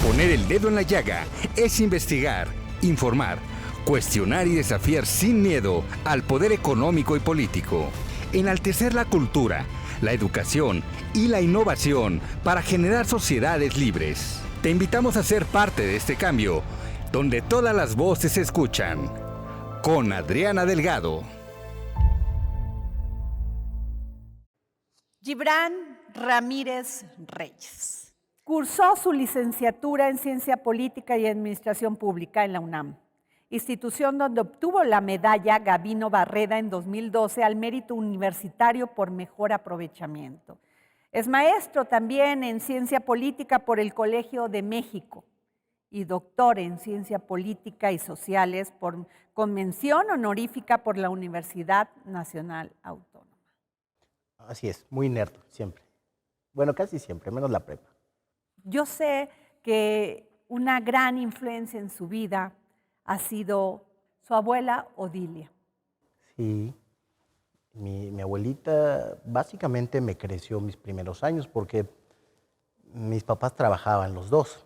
Poner el dedo en la llaga es investigar, informar, cuestionar y desafiar sin miedo al poder económico y político. Enaltecer la cultura, la educación y la innovación para generar sociedades libres. Te invitamos a ser parte de este cambio, donde todas las voces se escuchan. Con Adriana Delgado. Gibran Ramírez Reyes. Cursó su licenciatura en Ciencia Política y Administración Pública en la UNAM, institución donde obtuvo la medalla Gabino Barreda en 2012 al mérito universitario por mejor aprovechamiento. Es maestro también en Ciencia Política por el Colegio de México y doctor en Ciencia Política y Sociales con mención honorífica por la Universidad Nacional Autónoma. Así es, muy nerd, siempre. Bueno, casi siempre, menos la prepa. Yo sé que una gran influencia en su vida ha sido su abuela Odilia. Sí, mi abuelita básicamente me creció mis primeros años porque mis papás trabajaban los dos.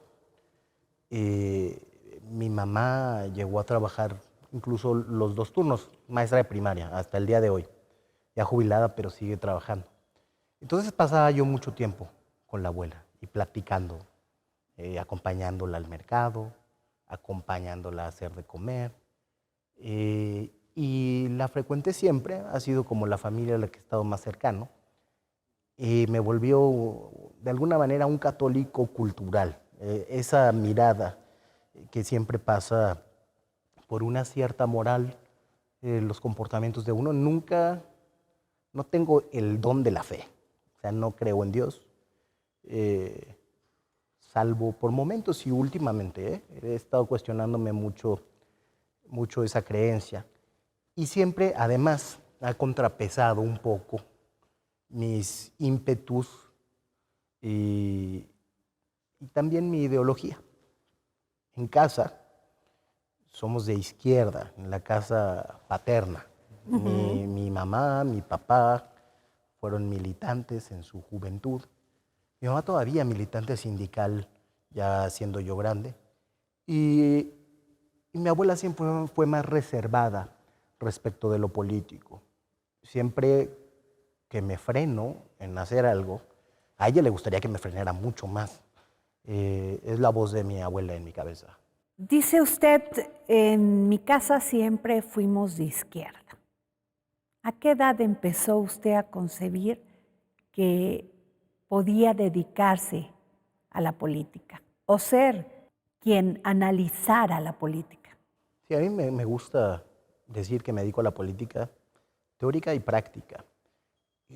Mi mamá llegó a trabajar incluso los dos turnos, maestra de primaria, hasta el día de hoy. Ya jubilada, pero sigue trabajando. Entonces pasaba yo mucho tiempo con la abuela y platicando, acompañándola al mercado, acompañándola a hacer de comer. Y la frecuenté siempre, ha sido como la familia a la que he estado más cercano. Me volvió de alguna manera un católico cultural. Esa mirada que siempre pasa por una cierta moral, los comportamientos de uno. No tengo el don de la fe, o sea, no creo en Dios. Salvo por momentos y últimamente he estado cuestionándome mucho esa creencia. Y siempre, además, ha contrapesado un poco mis ímpetus y también mi ideología. En casa somos de izquierda, en la casa paterna. Mi mamá, mi papá fueron militantes en su juventud. Mi mamá todavía militante sindical, ya siendo yo grande. Y mi abuela siempre fue más reservada respecto de lo político. Siempre que me freno en hacer algo, a ella le gustaría que me frenara mucho más. Es la voz de mi abuela en mi cabeza. Dice usted, en mi casa siempre fuimos de izquierda. ¿A qué edad empezó usted a concebir que podía dedicarse a la política o ser quien analizara la política? Sí, a mí me gusta decir que me dedico a la política teórica y práctica.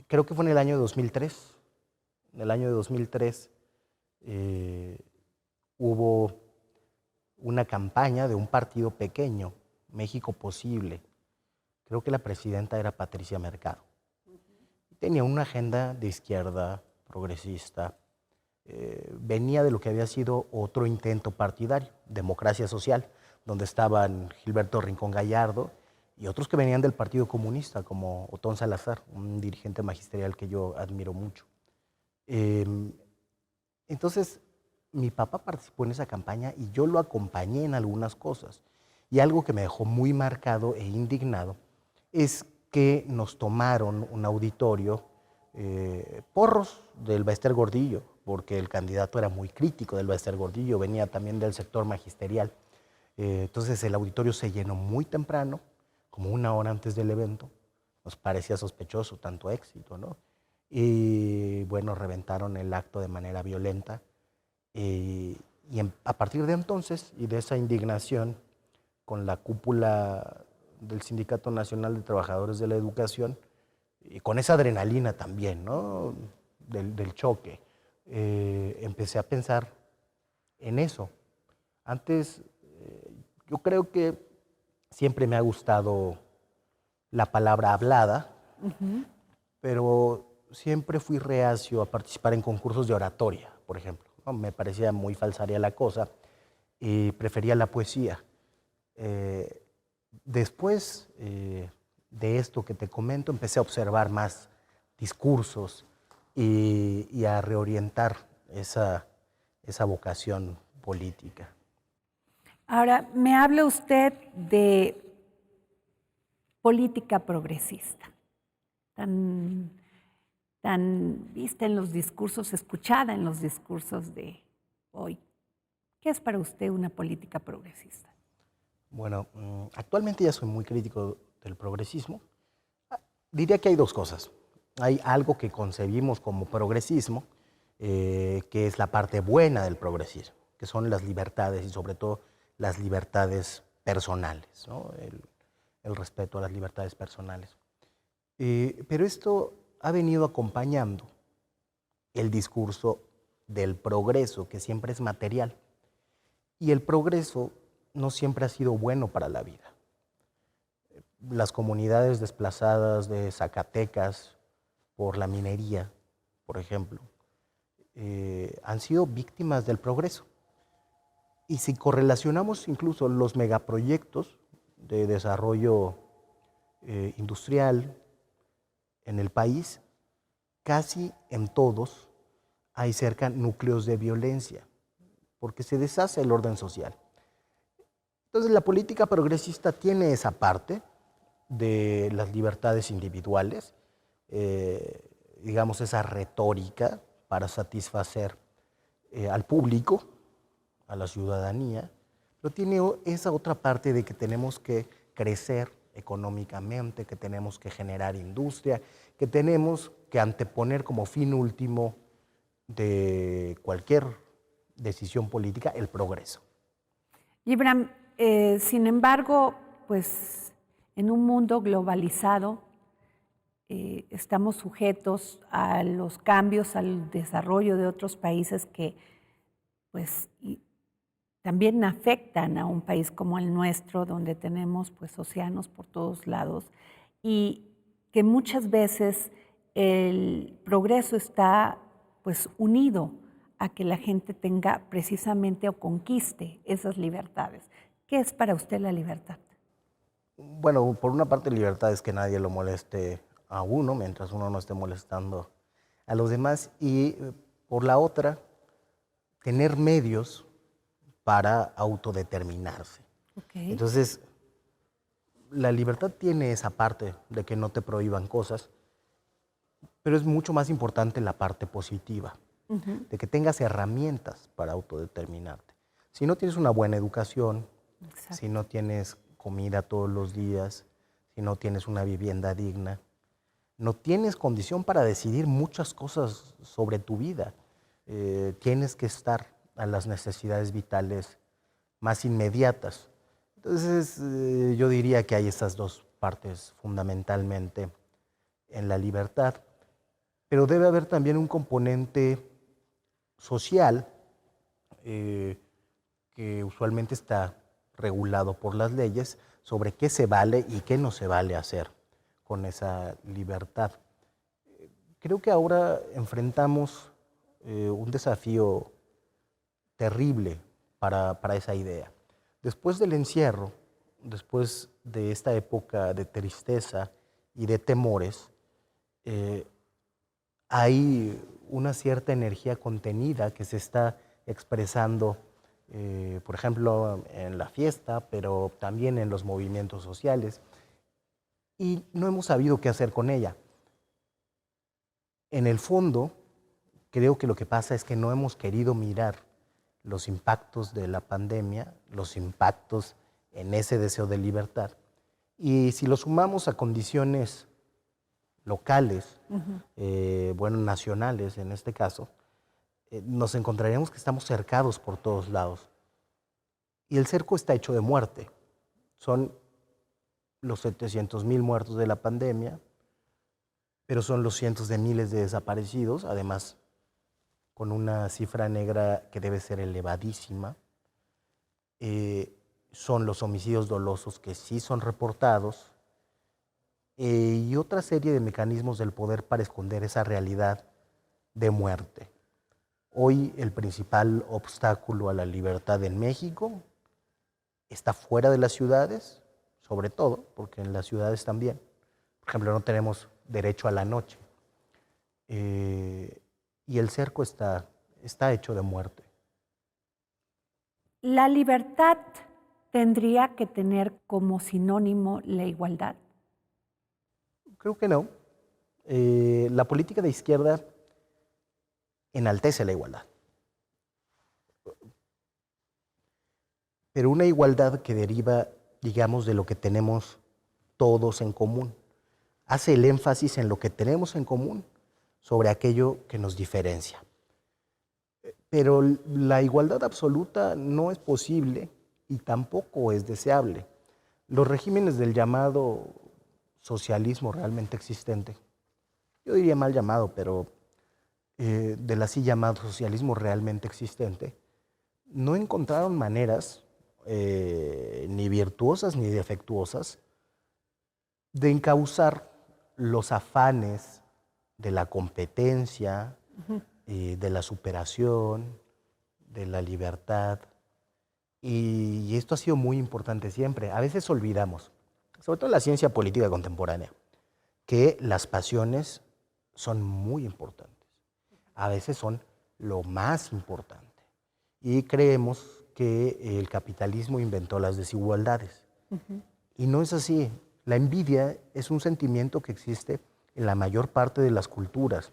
Creo que fue en el año 2003. En el año de 2003 hubo una campaña de un partido pequeño, México Posible. Creo que la presidenta era Patricia Mercado. Tenía una agenda de izquierda, progresista. Venía de lo que había sido otro intento partidario, Democracia Social, donde estaban Gilberto Rincón Gallardo y otros que venían del Partido Comunista, como Otón Salazar, un dirigente magisterial que yo admiro mucho. Entonces, mi papá participó en esa campaña y yo lo acompañé en algunas cosas. Y algo que me dejó muy marcado e indignado es que nos tomaron un auditorio, porros del Bester Gordillo, porque el candidato era muy crítico del Bester Gordillo, venía también del sector magisterial. Entonces el auditorio se llenó muy temprano, como una hora antes del evento. Nos parecía sospechoso tanto éxito, ¿no? Y bueno, reventaron el acto de manera violenta. A partir de entonces y de esa indignación con la cúpula del Sindicato Nacional de Trabajadores de la Educación, y con esa adrenalina también, ¿no? del choque, empecé a pensar en eso. Antes, yo creo que siempre me ha gustado la palabra hablada, pero siempre fui reacio a participar en concursos de oratoria, por ejemplo, ¿no? Me parecía muy falsaria la cosa y prefería la poesía. Después de esto que te comento, empecé a observar más discursos y a reorientar esa vocación política. Ahora, me habla usted de política progresista, tan vista en los discursos, escuchada en los discursos de hoy. ¿Qué es para usted una política progresista? Bueno, actualmente ya soy muy crítico del progresismo. Diría que hay dos cosas. Hay algo que concebimos como progresismo, que es la parte buena del progresismo, que son las libertades y sobre todo las libertades personales, ¿no? El respeto a las libertades personales. Pero esto ha venido acompañando el discurso del progreso, que siempre es material. Y el progreso no siempre ha sido bueno para la vida. Las comunidades desplazadas de Zacatecas por la minería, por ejemplo, han sido víctimas del progreso. Y si correlacionamos incluso los megaproyectos de desarrollo industrial en el país, casi en todos hay cerca núcleos de violencia, porque se deshace el orden social. Entonces la política progresista tiene esa parte de las libertades individuales, digamos esa retórica para satisfacer al público, a la ciudadanía, pero tiene esa otra parte de que tenemos que crecer económicamente, que tenemos que generar industria, que tenemos que anteponer como fin último de cualquier decisión política el progreso. Gibran, sin embargo, pues en un mundo globalizado estamos sujetos a los cambios, al desarrollo de otros países que pues también afectan a un país como el nuestro, donde tenemos pues océanos por todos lados y que muchas veces el progreso está pues unido a que la gente tenga precisamente o conquiste esas libertades. ¿Qué es para usted la libertad? Bueno, por una parte libertad es que nadie lo moleste a uno mientras uno no esté molestando a los demás y por la otra, tener medios para autodeterminarse. Okay. Entonces, la libertad tiene esa parte de que no te prohíban cosas, pero es mucho más importante la parte positiva, de que tengas herramientas para autodeterminarte. Si no tienes una buena educación, Exacto. si no tienes comida todos los días, si no tienes una vivienda digna, no tienes condición para decidir muchas cosas sobre tu vida. Tienes que estar a las necesidades vitales más inmediatas. Entonces, yo diría que hay estas dos partes fundamentalmente en la libertad, pero debe haber también un componente social que usualmente está regulado por las leyes sobre qué se vale y qué no se vale hacer con esa libertad. Creo que ahora enfrentamos un desafío terrible para esa idea. Después del encierro, después de esta época de tristeza y de temores, hay una cierta energía contenida que se está expresando, por ejemplo, en la fiesta, pero también en los movimientos sociales, y no hemos sabido qué hacer con ella. En el fondo, creo que lo que pasa es que no hemos querido mirar los impactos de la pandemia, los impactos en ese deseo de libertad. Y si lo sumamos a condiciones locales, bueno, nacionales en este caso, nos encontraremos que estamos cercados por todos lados. Y el cerco está hecho de muerte. Son los 700,000 muertos de la pandemia, pero son los cientos de miles de desaparecidos, además con una cifra negra que debe ser elevadísima. Son los homicidios dolosos que sí son reportados y otra serie de mecanismos del poder para esconder esa realidad de muerte. Hoy el principal obstáculo a la libertad en México está fuera de las ciudades, sobre todo, porque en las ciudades también. Por ejemplo, no tenemos derecho a la noche. Y el cerco está hecho de muerte. ¿La libertad tendría que tener como sinónimo la igualdad? Creo que no. La política de izquierda enaltece la igualdad. Pero una igualdad que deriva, digamos, de lo que tenemos todos en común. Hace el énfasis en lo que tenemos en común sobre aquello que nos diferencia. Pero la igualdad absoluta no es posible y tampoco es deseable. Los regímenes del llamado socialismo realmente existente, yo diría mal llamado, pero del así llamado socialismo realmente existente, no encontraron maneras ni virtuosas ni defectuosas de encauzar los afanes de la competencia, de la superación, de la libertad. Y esto ha sido muy importante siempre. A veces olvidamos, sobre todo en la ciencia política contemporánea, que las pasiones son muy importantes. A veces son lo más importante. Y creemos que el capitalismo inventó las desigualdades. Y no es así. La envidia es un sentimiento que existe en la mayor parte de las culturas.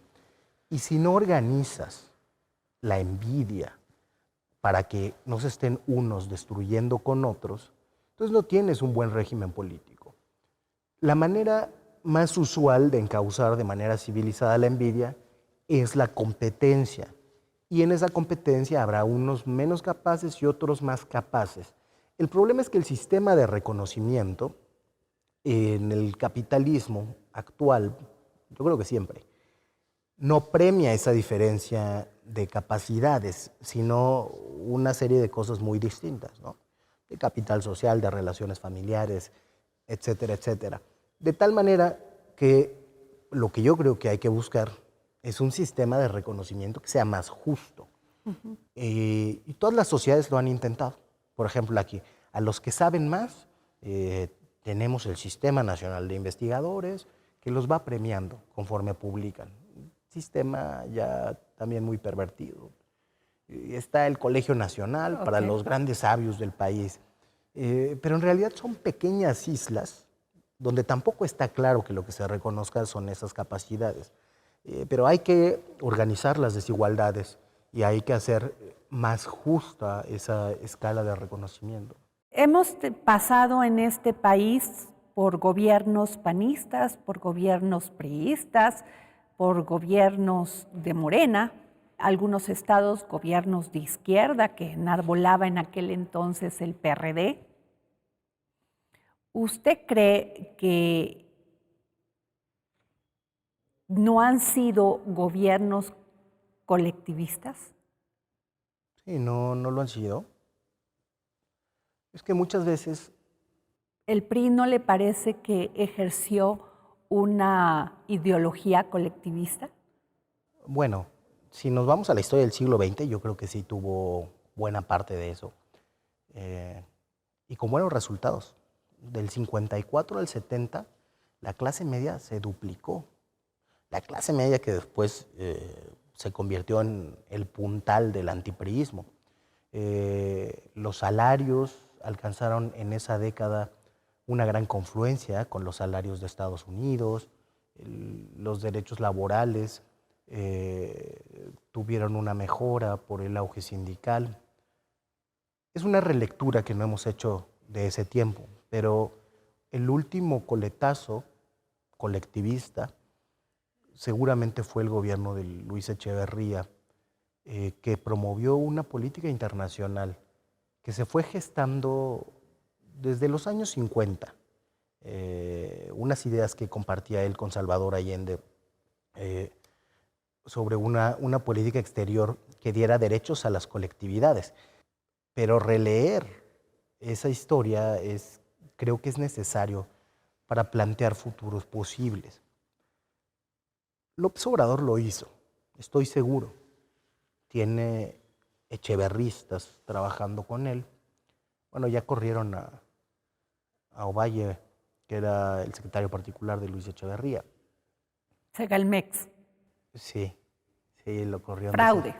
Y si no organizas la envidia para que no se estén unos destruyendo con otros, entonces no tienes un buen régimen político. La manera más usual de encauzar de manera civilizada la envidia es la competencia. Y en esa competencia habrá unos menos capaces y otros más capaces. El problema es que el sistema de reconocimiento en el capitalismo actual, yo creo que siempre, no premia esa diferencia de capacidades, sino una serie de cosas muy distintas, ¿no? De capital social, de relaciones familiares, etcétera, etcétera. De tal manera que lo que yo creo que hay que buscar es un sistema de reconocimiento que sea más justo. Y todas las sociedades lo han intentado. Por ejemplo, aquí, a los que saben más, tenemos el Sistema Nacional de Investigadores que los va premiando conforme publican. Sistema ya también muy pervertido. Está el Colegio Nacional para los grandes sabios del país. Pero en realidad son pequeñas islas donde tampoco está claro que lo que se reconozca son esas capacidades. Pero hay que organizar las desigualdades y hay que hacer más justa esa escala de reconocimiento. Hemos pasado en este país por gobiernos panistas, por gobiernos priistas, por gobiernos de Morena, algunos estados gobiernos de izquierda que enarbolaba en aquel entonces el PRD. ¿Usted cree que no han sido gobiernos colectivistas? Sí, no lo han sido. Es que muchas veces... ¿El PRI no le parece que ejerció una ideología colectivista? Bueno, si nos vamos a la historia del siglo XX, yo creo que sí tuvo buena parte de eso. Y con buenos resultados. Del 54 al 70, la clase media se duplicó. La clase media que después se convirtió en el puntal del antipriismo. Los salarios alcanzaron en esa década una gran confluencia con los salarios de Estados Unidos, los derechos laborales tuvieron una mejora por el auge sindical. Es una relectura que no hemos hecho de ese tiempo, pero el último coletazo colectivista seguramente fue el gobierno de Luis Echeverría, que promovió una política internacional que se fue gestando desde los años 50. Unas ideas que compartía él con Salvador Allende sobre una política exterior que diera derechos a las colectividades. Pero releer esa historia creo que es necesario para plantear futuros posibles. López Obrador lo hizo, estoy seguro. Tiene echeverristas trabajando con él. Bueno, ya corrieron a Ovalle, que era el secretario particular de Luis Echeverría. Segalmex. Sí, lo corrieron. Fraude,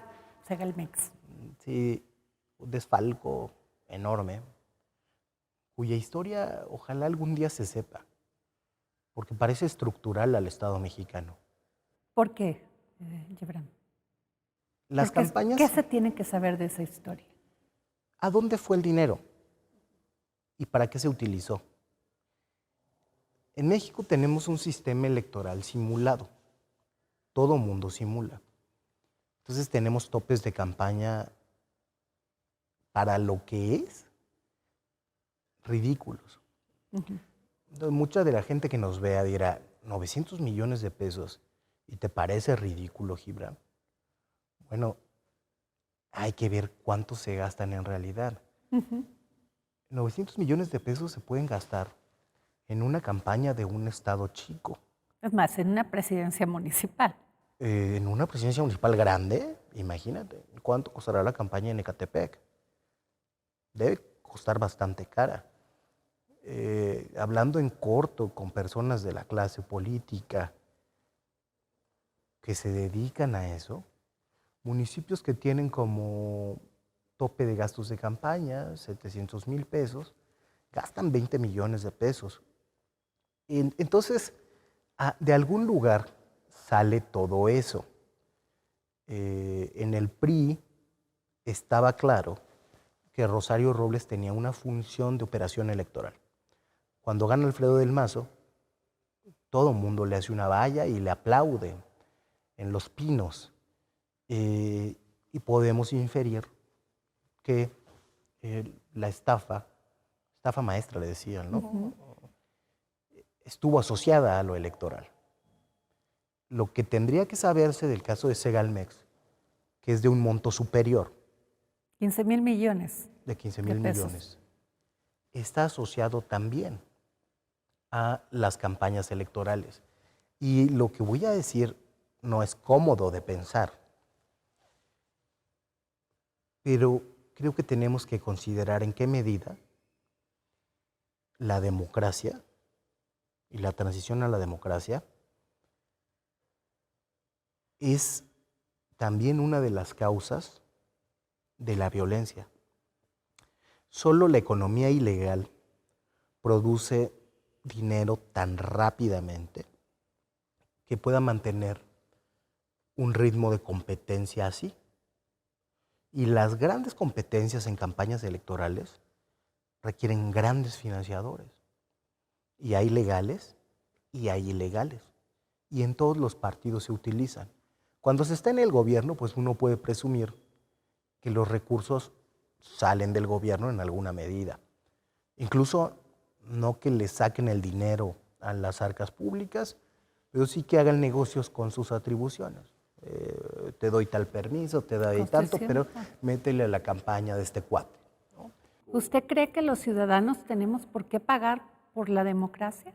Segalmex. Sí, un desfalco enorme, cuya historia ojalá algún día se sepa, porque parece estructural al Estado mexicano. ¿Por qué, Gibran? Las campañas... ¿Qué se tiene que saber de esa historia? ¿A dónde fue el dinero? ¿Y para qué se utilizó? En México tenemos un sistema electoral simulado. Todo mundo simula. Entonces tenemos topes de campaña para lo que es ridículos. Entonces, mucha de la gente que nos vea dirá, 900 millones de pesos, ¿y te parece ridículo, Gibran? Bueno, hay que ver cuánto se gastan en realidad. 900 millones de pesos se pueden gastar en una campaña de un estado chico. Es más, en una presidencia municipal. En una presidencia municipal grande, imagínate, ¿cuánto costará la campaña en Ecatepec? Debe costar bastante cara. Hablando en corto con personas de la clase política que se dedican a eso, municipios que tienen como tope de gastos de campaña 700,000 pesos, gastan 20 millones de pesos. Entonces, de algún lugar sale todo eso. En el PRI estaba claro que Rosario Robles tenía una función de operación electoral. Cuando gana Alfredo del Mazo, todo el mundo le hace una valla y le aplaude en Los Pinos. Y podemos inferir que la estafa maestra le decían, ¿no? Estuvo asociada a lo electoral. Lo que tendría que saberse del caso de Segalmex, que es de un monto superior. 15,000 millones. De 15,000 millones. Está asociado también a las campañas electorales. Y lo que voy a decir no es cómodo de pensar, pero creo que tenemos que considerar en qué medida la democracia y la transición a la democracia es también una de las causas de la violencia. Solo la economía ilegal produce dinero tan rápidamente que pueda mantener un ritmo de competencia así. Y las grandes competencias en campañas electorales requieren grandes financiadores. Y hay legales y hay ilegales. Y en todos los partidos se utilizan. Cuando se está en el gobierno, pues uno puede presumir que los recursos salen del gobierno en alguna medida. Incluso no que le saquen el dinero a las arcas públicas, pero sí que hagan negocios con sus atribuciones. Te doy tal permiso, te doy tanto, pero métele a la campaña de este cuate, ¿no? ¿Usted cree que los ciudadanos tenemos por qué pagar por la democracia?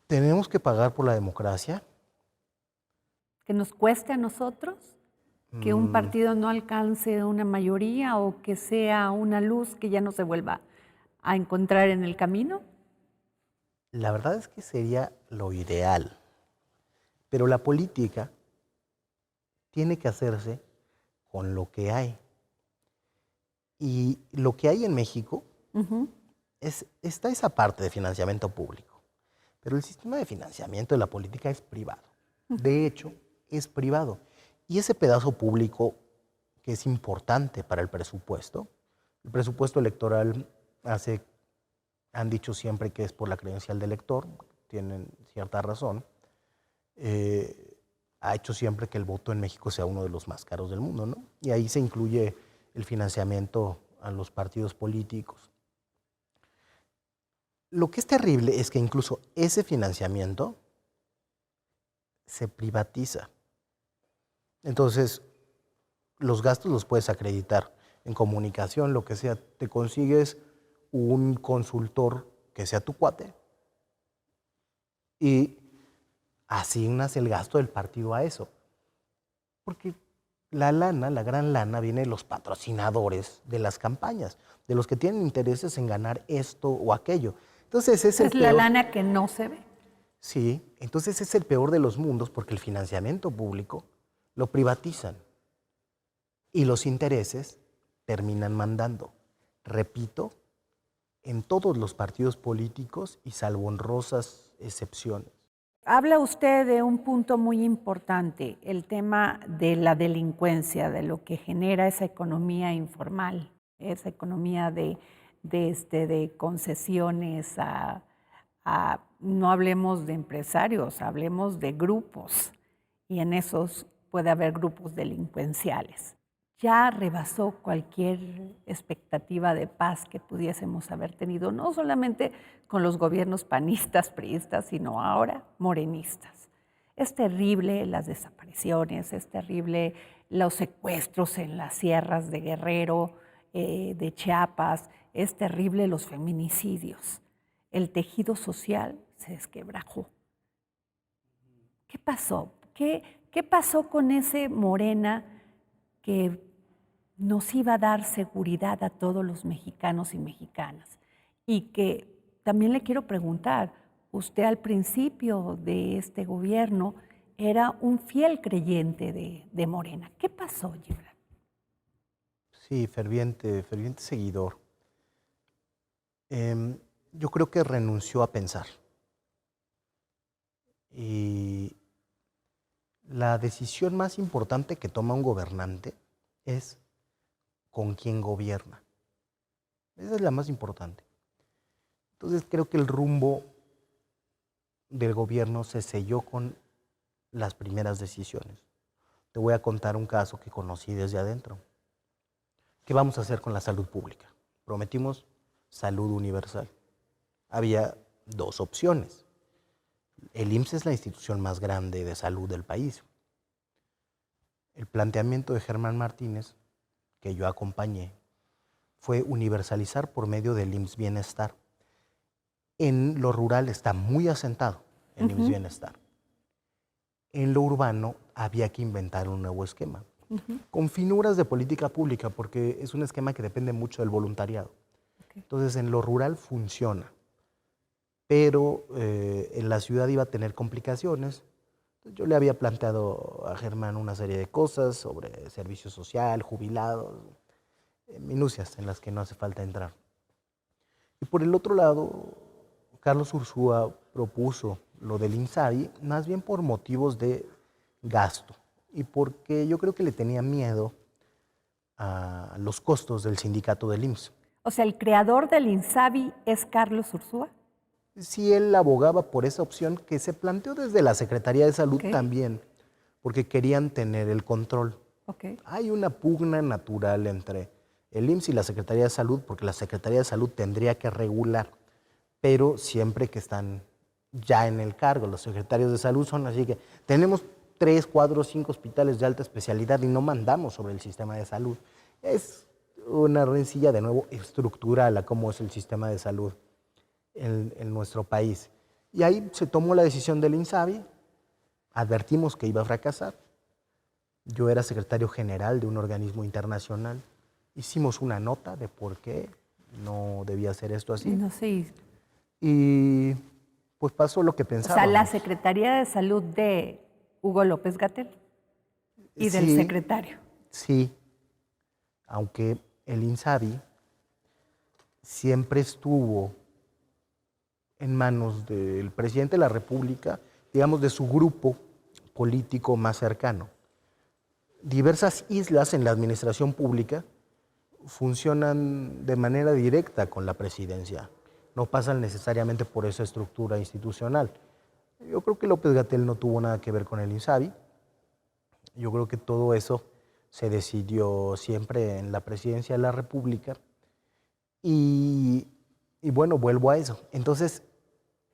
¿Tenemos que pagar por la democracia? ¿Que nos cueste a nosotros? ¿Que un partido no alcance una mayoría o que sea una luz que ya no se vuelva a encontrar en el camino? La verdad es que sería lo ideal, pero la política tiene que hacerse con lo que hay. Y lo que hay en México está esa parte de financiamiento público, pero el sistema de financiamiento de la política es privado. De hecho, es privado. Y ese pedazo público que es importante para el presupuesto electoral han dicho siempre que es por la credencial del elector, tienen cierta razón, ha hecho siempre que el voto en México sea uno de los más caros del mundo, ¿no? Y ahí se incluye el financiamiento a los partidos políticos. Lo que es terrible es que incluso ese financiamiento se privatiza. Entonces, los gastos los puedes acreditar en comunicación, lo que sea. Te consigues un consultor que sea tu cuate y asignas el gasto del partido a eso. Porque la lana, la gran lana, viene de los patrocinadores de las campañas, de los que tienen intereses en ganar esto o aquello. Entonces, es la lana que no se ve. Sí, entonces es el peor de los mundos porque el financiamiento público lo privatizan y los intereses terminan mandando. repito, en todos los partidos políticos y salvo honrosas excepciones. Habla usted de un punto muy importante, el tema de la delincuencia, de lo que genera esa economía informal, esa economía de concesiones no hablemos de empresarios, hablemos de grupos, y en esos puede haber grupos delincuenciales. Ya rebasó cualquier expectativa de paz que pudiésemos haber tenido, no solamente con los gobiernos panistas, priistas, sino ahora morenistas. Es terrible las desapariciones, es terrible los secuestros en las sierras de Guerrero, de Chiapas, es terrible los feminicidios. El tejido social se desquebrajó. ¿Qué pasó? ¿Qué pasó con ese Morena que nos iba a dar seguridad a todos los mexicanos y mexicanas? Y que también le quiero preguntar, usted al principio de este gobierno era un fiel creyente de Morena. ¿Qué pasó, Gibran? Sí, ferviente seguidor. Yo creo que renunció a pensar. Y la decisión más importante que toma un gobernante es con quién gobierna. Esa es la más importante. Entonces creo que el rumbo del gobierno se selló con las primeras decisiones. Te voy a contar un caso que conocí desde adentro. ¿Qué vamos a hacer con la salud pública? Prometimos salud universal. Había dos opciones. El IMSS es la institución más grande de salud del país. El planteamiento de Germán Martínez, que yo acompañé, fue universalizar por medio del IMSS Bienestar. En lo rural está muy asentado el IMSS Bienestar. En lo urbano había que inventar un nuevo esquema, con finuras de política pública, porque es un esquema que depende mucho del voluntariado. Entonces, en lo rural funciona, pero en la ciudad iba a tener complicaciones. Yo le había planteado a Germán una serie de cosas sobre servicio social, jubilados, minucias en las que no hace falta entrar. Y por el otro lado, Carlos Ursúa propuso lo del INSABI, más bien por motivos de gasto y porque yo creo que le tenía miedo a los costos del sindicato del IMSS. O sea, ¿el creador del INSABI es Carlos Ursúa? Sí, él abogaba por esa opción que se planteó desde la Secretaría de Salud también, porque querían tener el control. Hay una pugna natural entre el IMSS y la Secretaría de Salud, porque la Secretaría de Salud tendría que regular, pero siempre que están ya en el cargo. Los secretarios de salud son así que tenemos 3, 4, 5 hospitales de alta especialidad y no mandamos sobre el sistema de salud. Es una rencilla, de nuevo, estructural a cómo es el sistema de salud en nuestro país. Y ahí se tomó la decisión del INSABI, advertimos que iba a fracasar. Yo era secretario general de un organismo internacional. Hicimos una nota de por qué no debía hacer esto así. No sé. Y pues pasó lo que pensábamos. O sea, la Secretaría de Salud de Hugo López-Gatell y del secretario. Sí, aunque el INSABI siempre estuvo en manos del presidente de la República, digamos, de su grupo político más cercano. Diversas islas en la administración pública funcionan de manera directa con la presidencia, no pasan necesariamente por esa estructura institucional. Yo creo que López-Gatell no tuvo nada que ver con el INSABI. Yo creo que todo eso se decidió siempre en la presidencia de la República. Y bueno, vuelvo a eso. Entonces,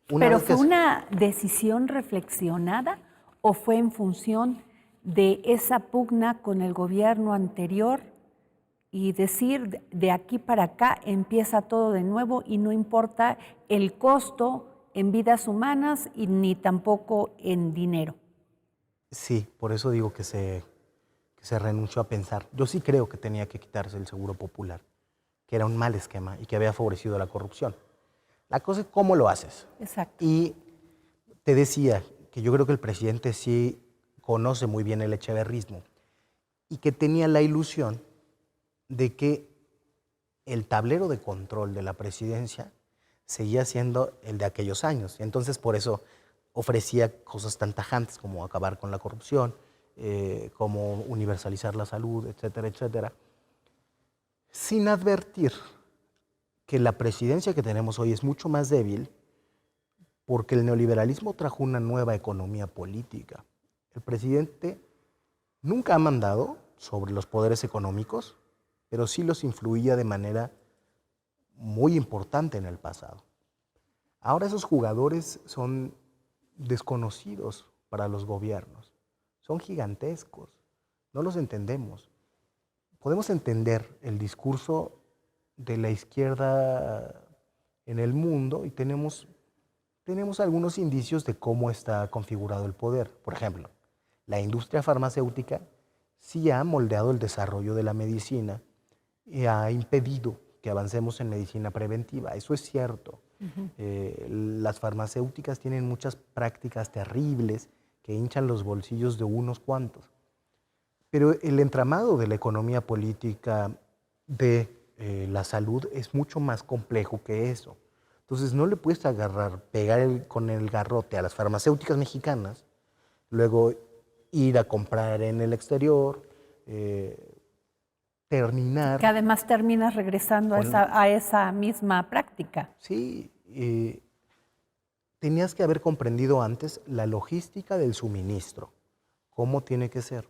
¿pero fue una decisión reflexionada o fue en función de esa pugna con el gobierno anterior y decir de aquí para acá empieza todo de nuevo y no importa el costo en vidas humanas y ni tampoco en dinero? Sí, por eso digo que se renunció a pensar. Yo sí creo que tenía que quitarse el seguro popular, que era un mal esquema y que había favorecido la corrupción. La cosa es cómo lo haces. Exacto. Y te decía que yo creo que el presidente sí conoce muy bien el echeverrismo y que tenía la ilusión de que el tablero de control de la presidencia seguía siendo el de aquellos años. Entonces, por eso ofrecía cosas tan tajantes como acabar con la corrupción, como universalizar la salud, etcétera, etcétera, sin advertir que la presidencia que tenemos hoy es mucho más débil porque el neoliberalismo trajo una nueva economía política. El presidente nunca ha mandado sobre los poderes económicos, pero sí los influía de manera muy importante en el pasado. Ahora esos jugadores son desconocidos para los gobiernos, son gigantescos, no los entendemos. Podemos entender el discurso de la izquierda en el mundo y tenemos algunos indicios de cómo está configurado el poder. Por ejemplo, la industria farmacéutica sí ha moldeado el desarrollo de la medicina y ha impedido que avancemos en medicina preventiva. Eso es cierto. Las farmacéuticas tienen muchas prácticas terribles que hinchan los bolsillos de unos cuantos. Pero el entramado de la economía política de la salud es mucho más complejo que eso. Entonces no le puedes pegar con el garrote a las farmacéuticas mexicanas, luego ir a comprar en el exterior, terminar... Que además terminas regresando a esa misma práctica. Sí, tenías que haber comprendido antes la logística del suministro, cómo tiene que ser.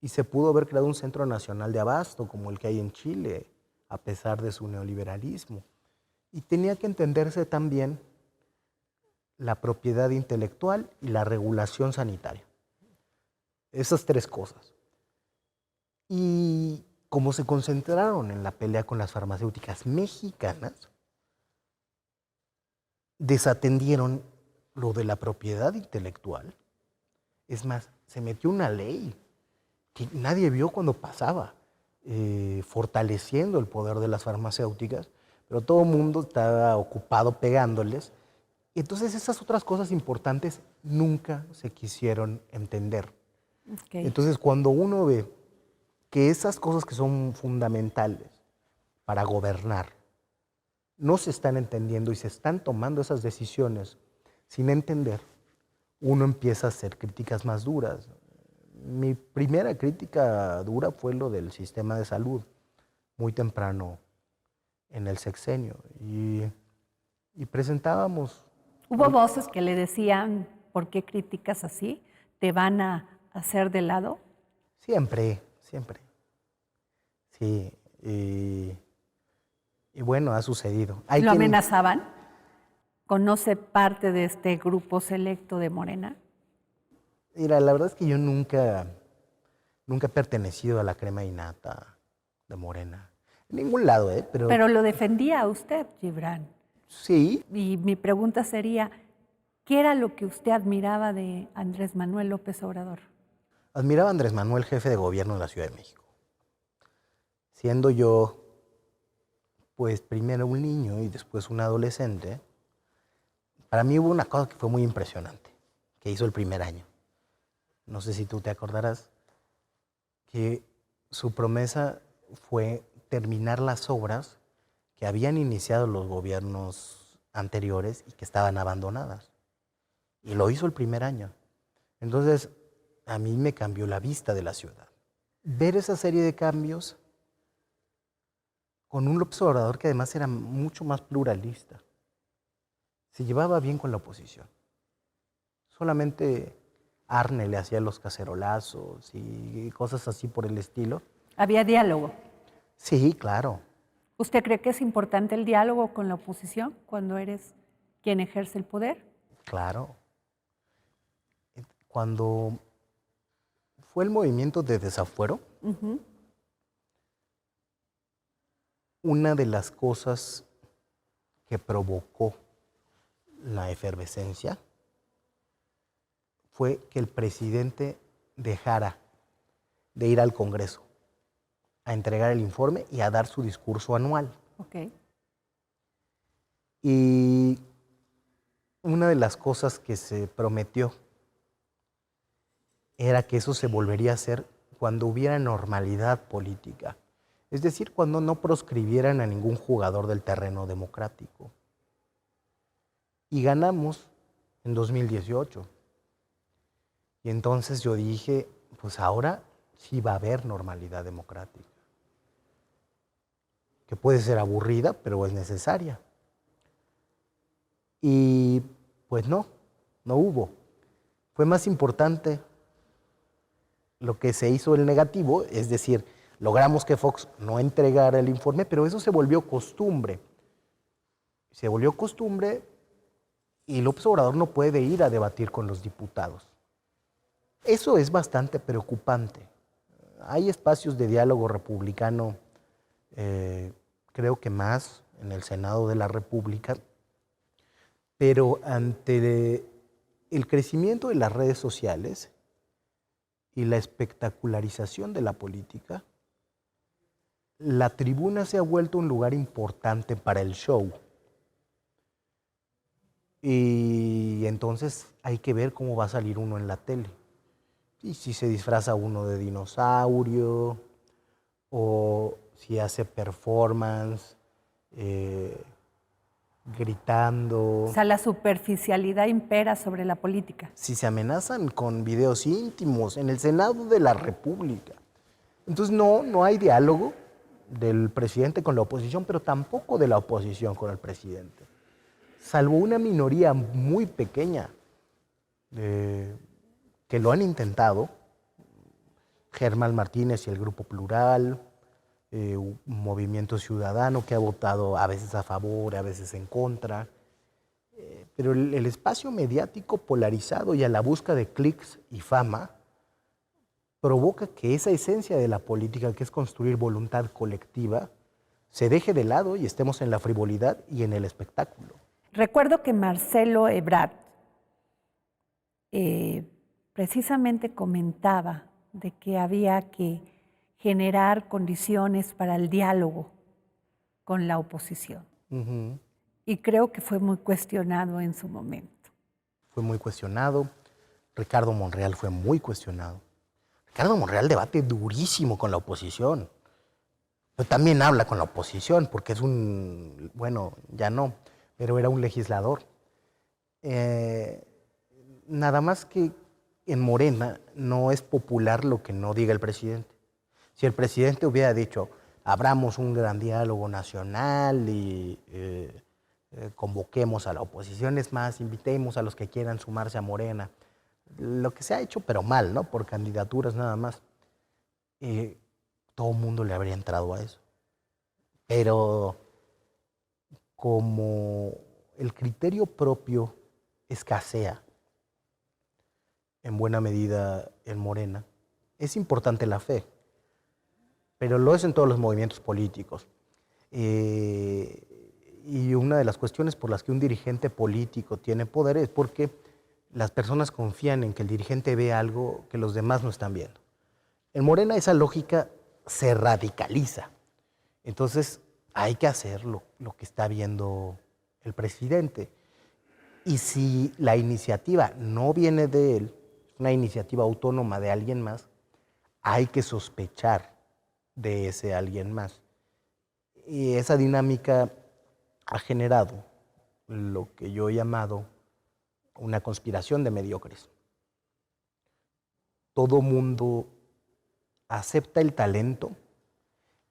Y se pudo haber creado un centro nacional de abasto como el que hay en Chile, a pesar de su neoliberalismo. Y tenía que entenderse también la propiedad intelectual y la regulación sanitaria. Esas tres cosas. Y como se concentraron en la pelea con las farmacéuticas mexicanas, desatendieron lo de la propiedad intelectual. Es más, se metió una ley que nadie vio cuando pasaba, fortaleciendo el poder de las farmacéuticas, pero todo el mundo estaba ocupado pegándoles. Entonces esas otras cosas importantes nunca se quisieron entender. Okay. Entonces cuando uno ve que esas cosas que son fundamentales para gobernar no se están entendiendo y se están tomando esas decisiones sin entender, uno empieza a hacer críticas más duras. Mi primera crítica dura fue lo del sistema de salud, muy temprano en el sexenio. Y presentábamos... ¿Hubo voces que le decían, ¿por qué criticas así? ¿Te van a hacer de lado? Siempre, siempre. Sí, y bueno, ha sucedido. ¿Lo amenazaban? ¿Conoce parte de este grupo selecto de Morena? Mira, la verdad es que yo nunca he pertenecido a la crema innata de Morena. En ningún lado, ¿eh? Pero lo defendía usted, Gibran. Sí. Y mi pregunta sería, ¿qué era lo que usted admiraba de Andrés Manuel López Obrador? Admiraba a Andrés Manuel, jefe de gobierno de la Ciudad de México. Siendo yo, pues primero un niño y después un adolescente, para mí hubo una cosa que fue muy impresionante, que hizo el primer año. No sé si tú te acordarás, que su promesa fue terminar las obras que habían iniciado los gobiernos anteriores y que estaban abandonadas. Y lo hizo el primer año. Entonces, a mí me cambió la vista de la ciudad. Ver esa serie de cambios con un López Obrador que además era mucho más pluralista. Se llevaba bien con la oposición. Solamente Arne le hacía los cacerolazos y cosas así por el estilo. ¿Había diálogo? Sí, claro. ¿Usted cree que es importante el diálogo con la oposición cuando eres quien ejerce el poder? Claro. Cuando fue el movimiento de desafuero, una de las cosas que provocó la efervescencia fue que el presidente dejara de ir al Congreso a entregar el informe y a dar su discurso anual. Okay. Y una de las cosas que se prometió era que eso se volvería a hacer cuando hubiera normalidad política. Es decir, cuando no proscribieran a ningún jugador del terreno democrático. Y ganamos en 2018. Y entonces yo dije, pues ahora sí va a haber normalidad democrática. Que puede ser aburrida, pero es necesaria. Y pues no hubo. Fue más importante lo que se hizo el negativo, es decir, logramos que Fox no entregara el informe, pero eso se volvió costumbre. Se volvió costumbre y López Obrador no puede ir a debatir con los diputados. Eso es bastante preocupante. Hay espacios de diálogo republicano, creo que más en el Senado de la República, pero ante el crecimiento de las redes sociales y la espectacularización de la política, la tribuna se ha vuelto un lugar importante para el show. Y entonces hay que ver cómo va a salir uno en la tele. Y si se disfraza uno de dinosaurio, o si hace performance, gritando. O sea, la superficialidad impera sobre la política. Si se amenazan con videos íntimos en el Senado de la República. Entonces no hay diálogo del presidente con la oposición, pero tampoco de la oposición con el presidente. Salvo una minoría muy pequeña que lo han intentado, Germán Martínez y el Grupo Plural, un movimiento ciudadano que ha votado a veces a favor, a veces en contra, pero el espacio mediático polarizado y a la busca de clics y fama provoca que esa esencia de la política, que es construir voluntad colectiva, se deje de lado y estemos en la frivolidad y en el espectáculo. Recuerdo que Marcelo Ebrard precisamente comentaba de que había que generar condiciones para el diálogo con la oposición. Uh-huh. Y creo que fue muy cuestionado en su momento. Fue muy cuestionado. Ricardo Monreal fue muy cuestionado. Ricardo Monreal debate durísimo con la oposición. Pero también habla con la oposición porque es bueno, ya no, pero era un legislador. Nada más que en Morena no es popular lo que no diga el presidente. Si el presidente hubiera dicho, abramos un gran diálogo nacional y convoquemos a la oposición, es más, invitemos a los que quieran sumarse a Morena, lo que se ha hecho, pero mal, ¿no? Por candidaturas nada más, todo el mundo le habría entrado a eso. Pero como el criterio propio escasea en buena medida en Morena, es importante la fe, pero lo es en todos los movimientos políticos. Y una de las cuestiones por las que un dirigente político tiene poder es porque las personas confían en que el dirigente ve algo que los demás no están viendo. En Morena esa lógica se radicaliza. Entonces hay que hacer lo que está viendo el presidente. Y si la iniciativa no viene de él, una iniciativa autónoma de alguien más, hay que sospechar de ese alguien más. Y esa dinámica ha generado lo que yo he llamado una conspiración de mediocres. Todo mundo acepta el talento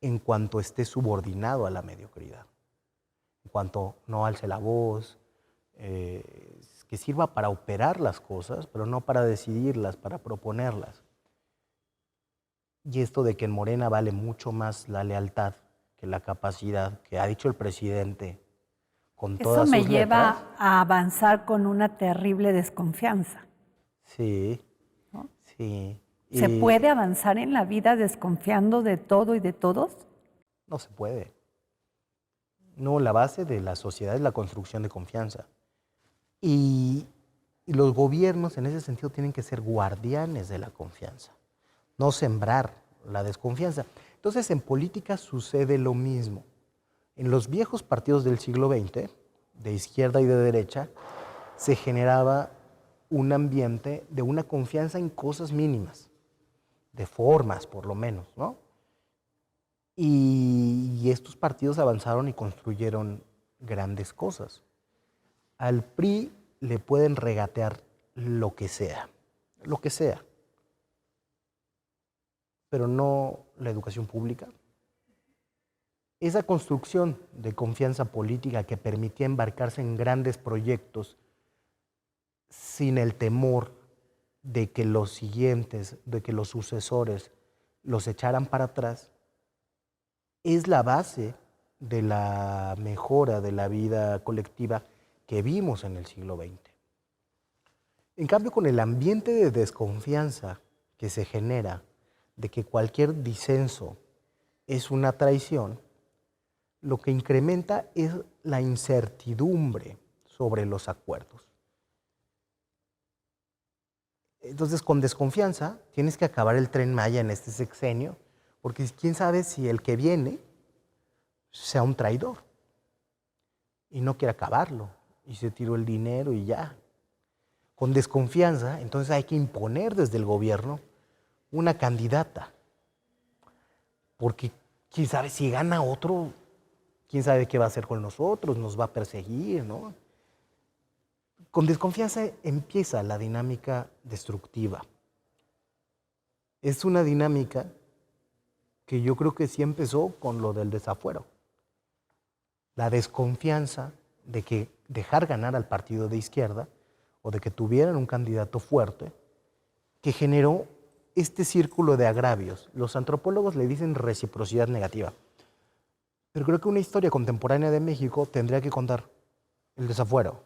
en cuanto esté subordinado a la mediocridad, en cuanto no alce la voz, que sirva para operar las cosas, pero no para decidirlas, para proponerlas. Y esto de que en Morena vale mucho más la lealtad que la capacidad, que ha dicho el presidente con todas sus letras. Eso me lleva a avanzar con una terrible desconfianza. Sí, ¿no? sí. ¿Se puede avanzar en la vida desconfiando de todo y de todos? No se puede. No, la base de la sociedad es la construcción de confianza. Y los gobiernos en ese sentido tienen que ser guardianes de la confianza, no sembrar la desconfianza. Entonces en política sucede lo mismo. En los viejos partidos del siglo XX, de izquierda y de derecha, se generaba un ambiente de una confianza en cosas mínimas, de formas por lo menos, ¿no? Y estos partidos avanzaron y construyeron grandes cosas. Al PRI le pueden regatear lo que sea, pero no la educación pública. Esa construcción de confianza política que permitía embarcarse en grandes proyectos sin el temor de que los siguientes, de que los sucesores los echaran para atrás, es la base de la mejora de la vida colectiva que vimos en el siglo XX. En cambio, con el ambiente de desconfianza que se genera de que cualquier disenso es una traición, lo que incrementa es la incertidumbre sobre los acuerdos. Entonces, con desconfianza, tienes que acabar el Tren Maya en este sexenio, porque quién sabe si el que viene sea un traidor y no quiere acabarlo y se tiró el dinero y ya. Con desconfianza, entonces hay que imponer desde el gobierno una candidata, porque quién sabe si gana otro, quién sabe qué va a hacer con nosotros, nos va a perseguir, ¿no? Con desconfianza empieza la dinámica destructiva. Es una dinámica que yo creo que sí empezó con lo del desafuero. La desconfianza de que dejar ganar al partido de izquierda o de que tuvieran un candidato fuerte, que generó este círculo de agravios. Los antropólogos le dicen reciprocidad negativa. Pero creo que una historia contemporánea de México tendría que contar el desafuero,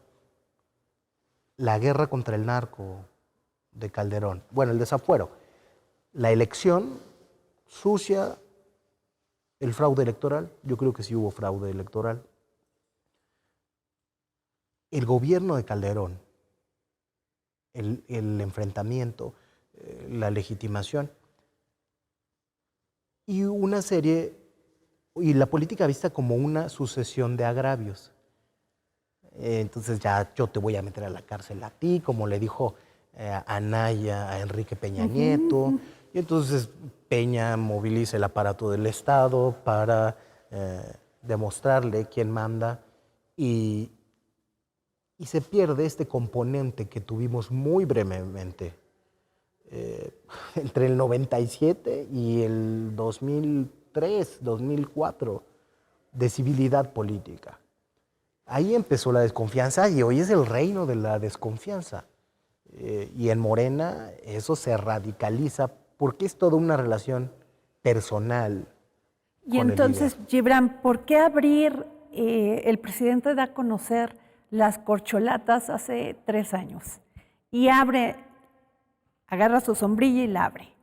la guerra contra el narco de Calderón. Bueno, el desafuero, la elección sucia, el fraude electoral. Yo creo que sí hubo fraude electoral. El gobierno de Calderón, el enfrentamiento, la legitimación y una serie, y la política vista como una sucesión de agravios. Entonces ya yo te voy a meter a la cárcel a ti, como le dijo Anaya a Enrique Peña Nieto. Y entonces Peña moviliza el aparato del Estado para demostrarle quién manda y se pierde este componente que tuvimos muy brevemente entre el 97 y el 2003, 2004, de civilidad política. Ahí empezó la desconfianza y hoy es el reino de la desconfianza. Y en Morena eso se radicaliza porque es toda una relación personal. Y entonces, Gibran, ¿por qué abrir, el presidente da a conocer las corcholatas hace 3 años y agarra su sombrilla y la abre?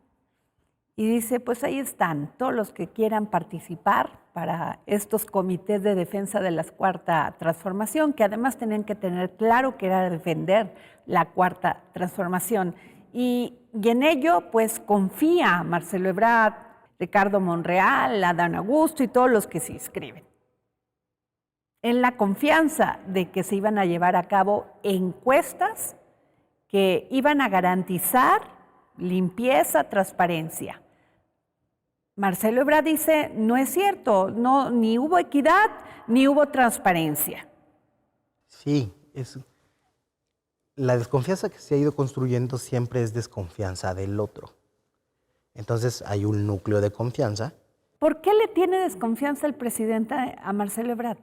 Y dice, pues ahí están todos los que quieran participar para estos comités de defensa de la Cuarta Transformación, que además tenían que tener claro que era defender la Cuarta Transformación. Y en ello, pues confía Marcelo Ebrard, Ricardo Monreal, Adán Augusto y todos los que se inscriben, en la confianza de que se iban a llevar a cabo encuestas que iban a garantizar limpieza, transparencia. Marcelo Ebrard dice, no es cierto, no, ni hubo equidad, ni hubo transparencia. Sí, la desconfianza que se ha ido construyendo siempre es desconfianza del otro. Entonces hay un núcleo de confianza. ¿Por qué le tiene desconfianza el presidente a Marcelo Ebrard?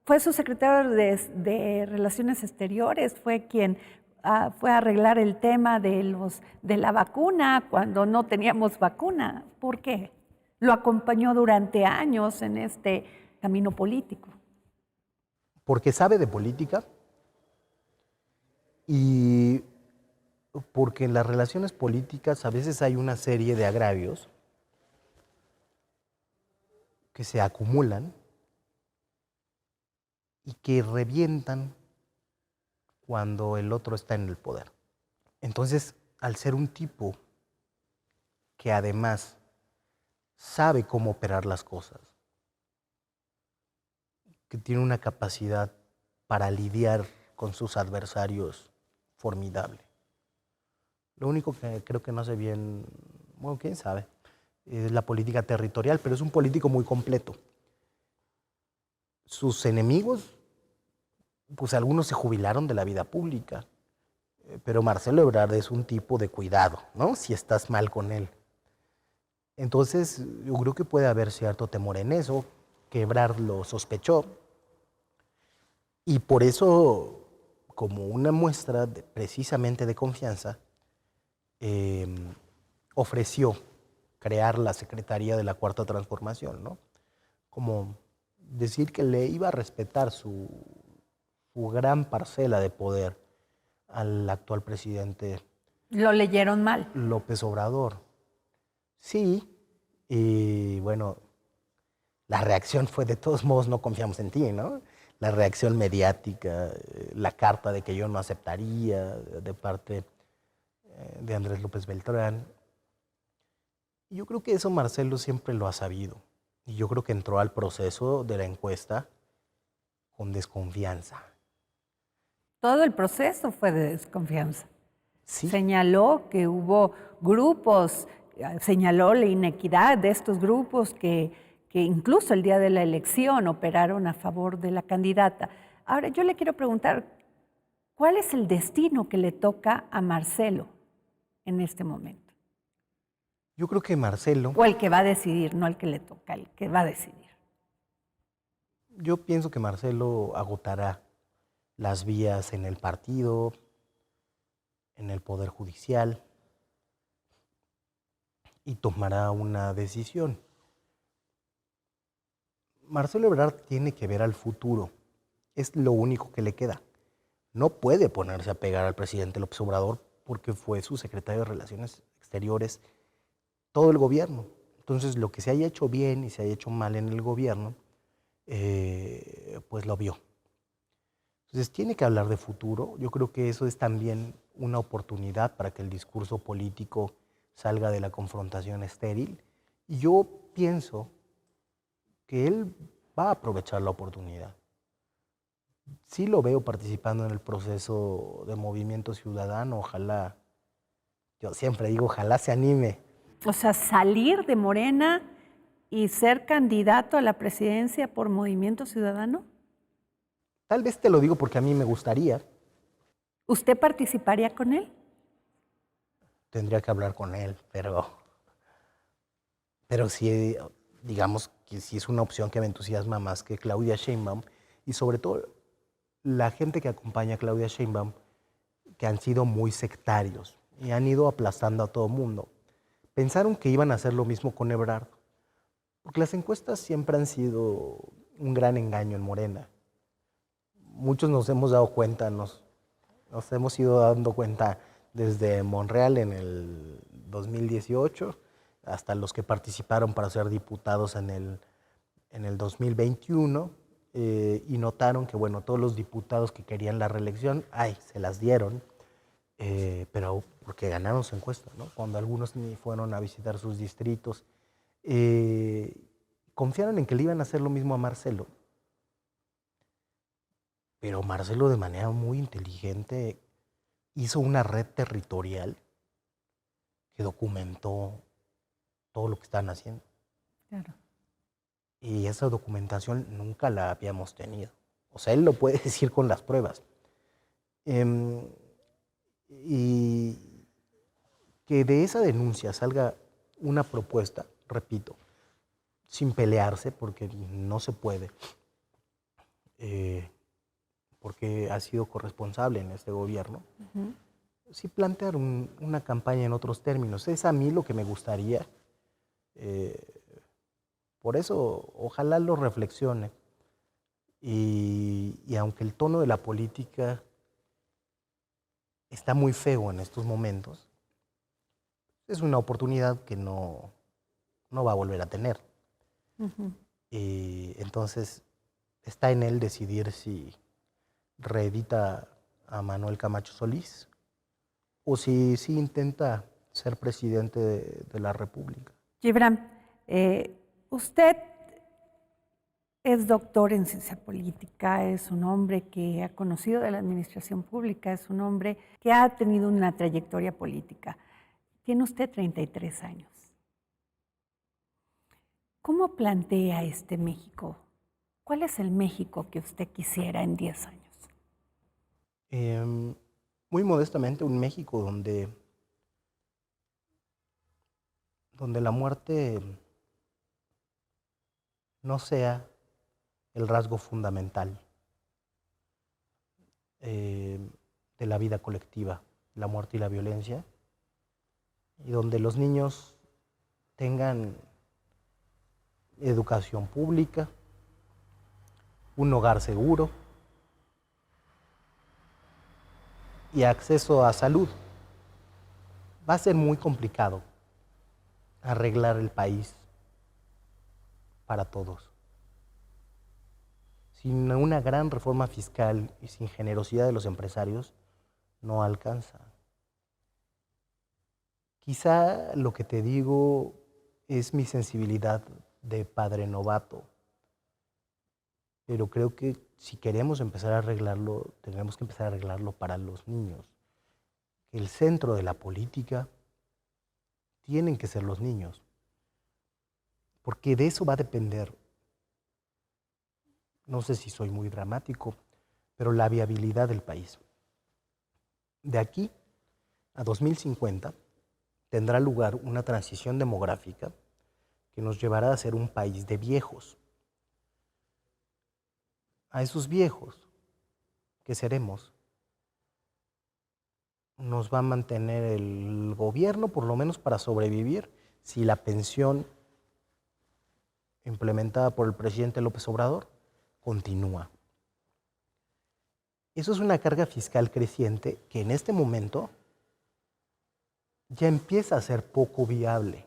Fue su secretario de Relaciones Exteriores, fue quien fue a arreglar el tema de la vacuna cuando no teníamos vacuna. ¿Por qué? Lo acompañó durante años en este camino político. Porque sabe de política y porque en las relaciones políticas a veces hay una serie de agravios que se acumulan y que revientan cuando el otro está en el poder. Entonces, al ser un tipo que además sabe cómo operar las cosas, que tiene una capacidad para lidiar con sus adversarios formidable. Lo único que creo que no hace bien, bueno, quién sabe, es la política territorial, pero es un político muy completo. Sus enemigos, pues algunos se jubilaron de la vida pública, pero Marcelo Ebrard es un tipo de cuidado, ¿no? Si estás mal con él. Entonces, yo creo que puede haber cierto temor en eso, que Ebrard lo sospechó, y por eso, como una muestra precisamente de confianza, ofreció crear la Secretaría de la Cuarta Transformación, ¿no? Como decir que le iba a respetar su gran parcela de poder al actual presidente Lo leyeron mal. López Obrador. Sí, y bueno, la reacción fue de todos modos no confiamos en ti, ¿no? La reacción mediática, la carta de que yo no aceptaría de parte de Andrés López Beltrán. Yo creo que eso Marcelo siempre lo ha sabido. Y yo creo que entró al proceso de la encuesta con desconfianza. Todo el proceso fue de desconfianza. Sí. Señaló que hubo grupos, señaló la inequidad de estos grupos que incluso el día de la elección operaron a favor de la candidata. Ahora, yo le quiero preguntar, ¿cuál es el destino que le toca a Marcelo en este momento? Yo creo que Marcelo... O el que va a decidir, no el que le toca, el que va a decidir. Yo pienso que Marcelo agotará las vías en el partido, en el Poder Judicial, y tomará una decisión. Marcelo Ebrard tiene que ver al futuro. Es lo único que le queda. No puede ponerse a pegar al presidente López Obrador porque fue su secretario de Relaciones Exteriores todo el gobierno. Entonces, lo que se haya hecho bien y se haya hecho mal en el gobierno, pues lo vio. Entonces, tiene que hablar de futuro. Yo creo que eso es también una oportunidad para que el discurso político salga de la confrontación estéril. Y yo pienso que él va a aprovechar la oportunidad. Sí lo veo participando en el proceso de Movimiento Ciudadano. Ojalá, yo siempre digo, ojalá se anime. O sea, salir de Morena y ser candidato a la presidencia por Movimiento Ciudadano. Tal vez te lo digo porque a mí me gustaría. ¿Usted participaría con él? Tendría que hablar con él, pero sí, digamos que sí es una opción que me entusiasma más que Claudia Sheinbaum, y sobre todo la gente que acompaña a Claudia Sheinbaum, que han sido muy sectarios y han ido aplastando a todo mundo. Pensaron que iban a hacer lo mismo con Ebrard, porque las encuestas siempre han sido un gran engaño en Morena. Muchos nos hemos dado cuenta, nos hemos ido dando cuenta desde Monreal en el 2018 hasta los que participaron para ser diputados en el 2021, y notaron que, bueno, todos los diputados que querían la reelección, se las dieron, pero porque ganaron su encuesta, ¿no? Cuando algunos ni fueron a visitar sus distritos. Confiaron en que le iban a hacer lo mismo a Marcelo. Pero Marcelo, de manera muy inteligente, hizo una red territorial que documentó todo lo que estaban haciendo. Claro. Y esa documentación nunca la habíamos tenido. O sea, él lo puede decir con las pruebas. Y que de esa denuncia salga una propuesta, repito, sin pelearse, porque no se puede, porque ha sido corresponsable en este gobierno, sí plantear una campaña en otros términos. Es a mí lo que me gustaría. Por eso, ojalá lo reflexione. Y aunque el tono de la política está muy feo en estos momentos, es una oportunidad que no va a volver a tener. Entonces, está en él decidir si reedita a Manuel Camacho Solís o si intenta ser presidente de la República. Gibran, usted es doctor en ciencia política, es un hombre que ha conocido de la administración pública, es un hombre que ha tenido una trayectoria política. Tiene usted 33 años. ¿Cómo plantea este México? ¿Cuál es el México que usted quisiera en 10 años? Muy modestamente, un México donde la muerte no sea el rasgo fundamental de la vida colectiva, la muerte y la violencia, y donde los niños tengan educación pública, un hogar seguro y acceso a salud. Va a ser muy complicado arreglar el país para todos. Sin una gran reforma fiscal y sin generosidad de los empresarios, no alcanza. Quizá lo que te digo es mi sensibilidad de padre novato, pero creo que si queremos empezar a arreglarlo, tenemos que empezar a arreglarlo para los niños. El centro de la política tienen que ser los niños, porque de eso va a depender, no sé si soy muy dramático, pero la viabilidad del país. De aquí a 2050 tendrá lugar una transición demográfica que nos llevará a ser un país de viejos. A esos viejos que seremos nos va a mantener el gobierno, por lo menos para sobrevivir, si la pensión implementada por el presidente López Obrador continúa. Eso es una carga fiscal creciente que en este momento ya empieza a ser poco viable.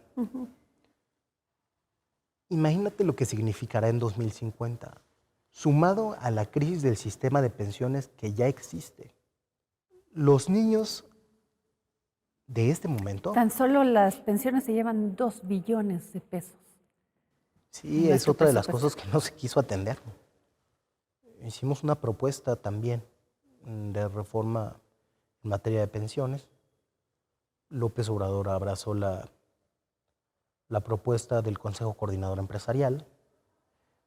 Imagínate lo que significará en 2050, sumado a la crisis del sistema de pensiones que ya existe. Los niños de este momento... Tan solo las pensiones se llevan 2 billones de pesos. Sí, es otra de las cosas que no se quiso atender. Hicimos una propuesta también de reforma en materia de pensiones. López Obrador abrazó la propuesta del Consejo Coordinador Empresarial.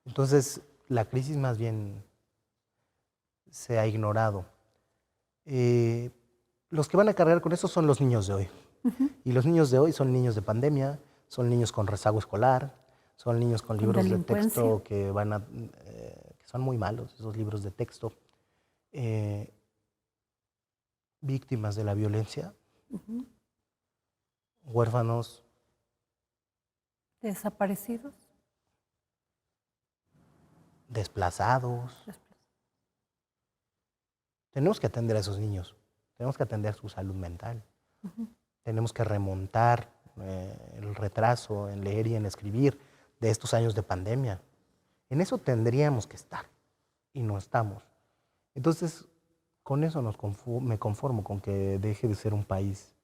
Entonces, la crisis más bien se ha ignorado. Los que van a cargar con eso son los niños de hoy. Y los niños de hoy son niños de pandemia, son niños con rezago escolar, son niños con libros de texto que son muy malos, esos libros de texto. Víctimas de la violencia, huérfanos. Desaparecidos. Desplazados. Tenemos que atender a esos niños, tenemos que atender su salud mental, tenemos que remontar el retraso en leer y en escribir de estos años de pandemia. En eso tendríamos que estar y no estamos. Entonces, con eso me conformo, con que deje de ser un país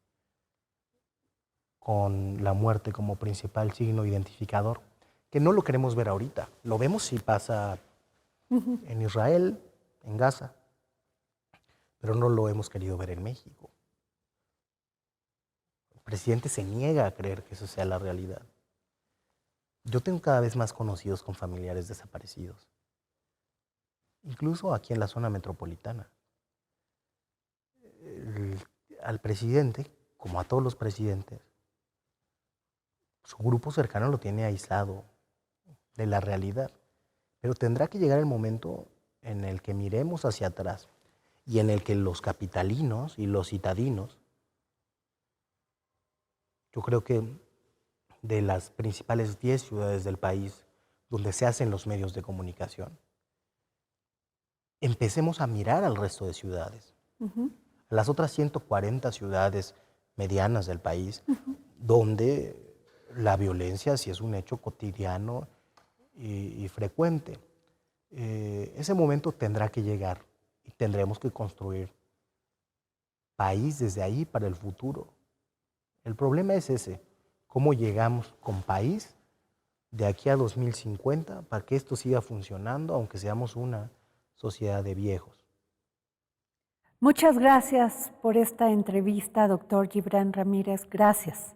con la muerte como principal signo identificador, que no lo queremos ver ahorita. Lo vemos si pasa en Israel, en Gaza, pero no lo hemos querido ver en México. El presidente se niega a creer que eso sea la realidad. Yo tengo cada vez más conocidos con familiares desaparecidos, incluso aquí en la zona metropolitana. Al presidente, como a todos los presidentes, su grupo cercano lo tiene aislado de la realidad. Pero tendrá que llegar el momento en el que miremos hacia atrás y en el que los capitalinos y los citadinos, yo creo que de las principales 10 ciudades del país donde se hacen los medios de comunicación, empecemos a mirar al resto de ciudades, a las otras 140 ciudades medianas del país, donde la violencia sí es un hecho cotidiano y frecuente. Ese momento tendrá que llegar y tendremos que construir país desde ahí para el futuro. El problema es ese, cómo llegamos con país de aquí a 2050 para que esto siga funcionando, aunque seamos una sociedad de viejos. Muchas gracias por esta entrevista, doctor Gibran Ramírez. Gracias.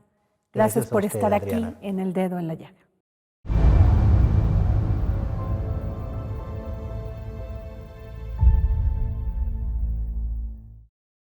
Gracias por a usted, estar Adriana. aquí en El Dedo en la Llaga.